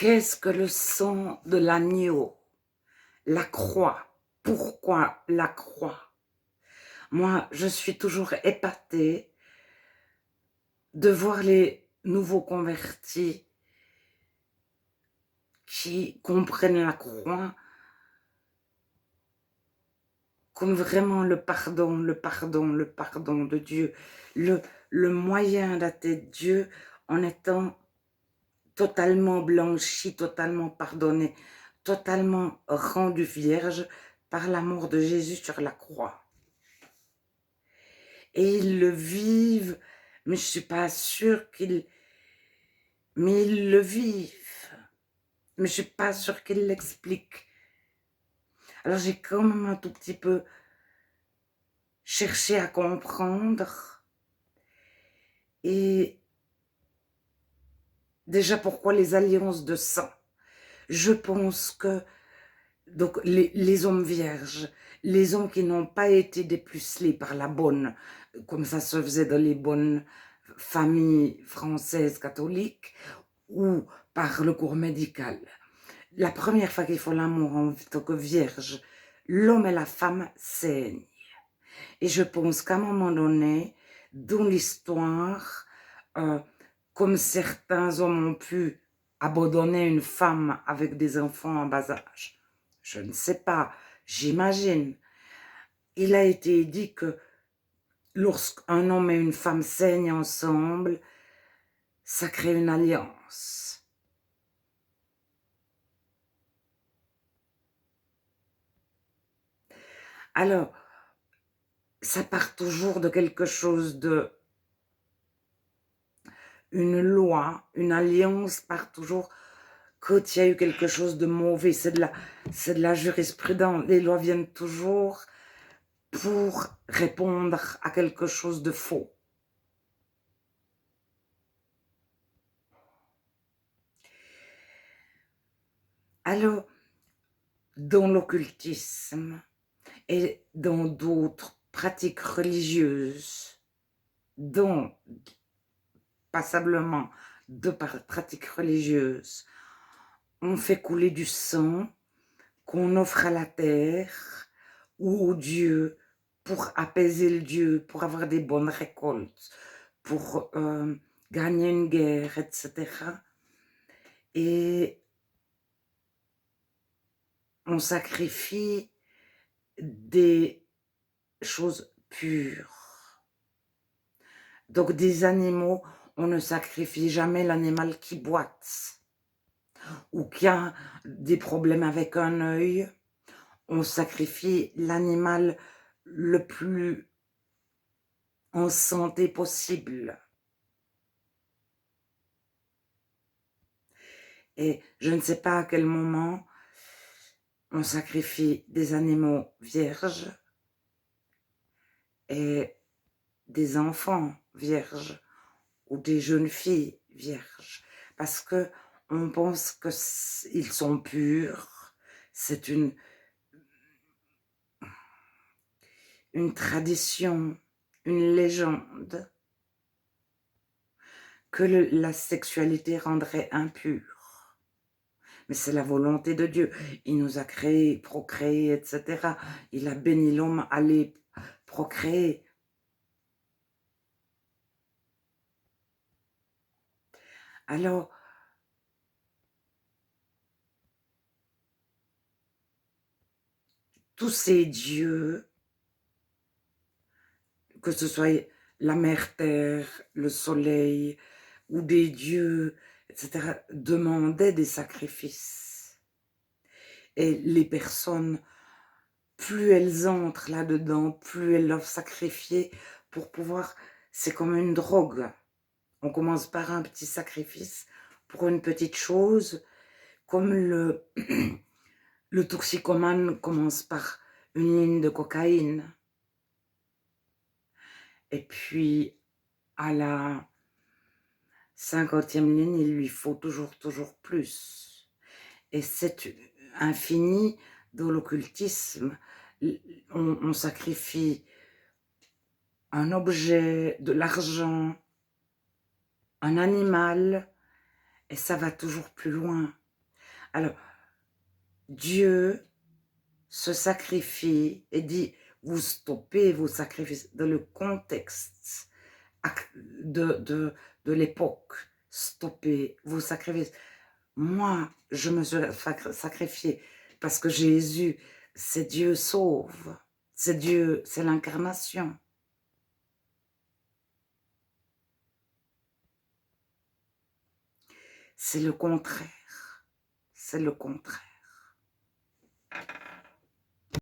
Qu'est-ce que le sang de l'agneau? La croix. Pourquoi la croix? Moi, je suis toujours épatée de voir les nouveaux convertis qui comprennent la croix comme vraiment le pardon, le pardon, le pardon de Dieu, le, le moyen d'atteindre Dieu en étant totalement blanchi, totalement pardonné, totalement rendu vierge par l'amour de Jésus sur la croix. Et ils le vivent, mais je ne suis pas sûre qu'ils... Mais ils le vivent, mais je ne suis pas sûre qu'ils l'expliquent. Alors j'ai quand même un tout petit peu cherché à comprendre. Et déjà, pourquoi les alliances de sang? Je pense que donc les hommes vierges, les hommes qui n'ont pas été dépucelés par la bonne, comme ça se faisait dans les bonnes familles françaises catholiques, ou par le cours médical. La première fois qu'ils font l'amour en tant que vierge, l'homme et la femme saignent. Et je pense qu'à un moment donné, dans l'histoire, euh, comme certains hommes ont pu abandonner une femme avec des enfants en bas âge, je ne sais pas, j'imagine. Il a été dit que lorsqu'un homme et une femme saignent ensemble, ça crée une alliance. Alors, ça part toujours de quelque chose de... Une loi, une alliance part toujours quand il y a eu quelque chose de mauvais. C'est de la jurisprudence. Les lois viennent toujours pour répondre à quelque chose de faux. Alors, dans l'occultisme et dans d'autres pratiques religieuses, dont passablement de pratiques religieuses, on fait couler du sang qu'on offre à la terre ou au Dieu pour apaiser le Dieu, pour avoir des bonnes récoltes, pour gagner une guerre, etc. Et on sacrifie des choses pures. Donc des animaux, on ne sacrifie jamais l'animal qui boite ou qui a des problèmes avec un œil. On sacrifie l'animal le plus en santé possible. Et je ne sais pas à quel moment on sacrifie des animaux vierges et des enfants vierges ou des jeunes filles vierges. Parce que on pense qu'ils sont purs. C'est une tradition, une légende que la sexualité rendrait impure. Mais c'est la volonté de Dieu. Il nous a créés, procréés, etc. Il a béni l'homme à les procréer. Alors, tous ces dieux, que ce soit la mère terre, le soleil, ou des dieux, etc., demandaient des sacrifices. Et les personnes, plus elles entrent là-dedans, plus elles doivent sacrifier pour pouvoir... C'est comme une drogue. On commence par un petit sacrifice pour une petite chose, comme le toxicomane commence par une ligne de cocaïne. Et puis, à la 50e ligne, il lui faut toujours plus. Et c'est infini dans l'occultisme. On sacrifie un objet, de l'argent, un animal, et ça va toujours plus loin. Alors, Dieu se sacrifie et dit, vous stoppez vos sacrifices dans le contexte de l'époque. Stoppez vos sacrifices. Moi, je me suis sacrifié parce que Jésus, c'est Dieu sauve. C'est Dieu, c'est l'incarnation. C'est le contraire. C'est le contraire.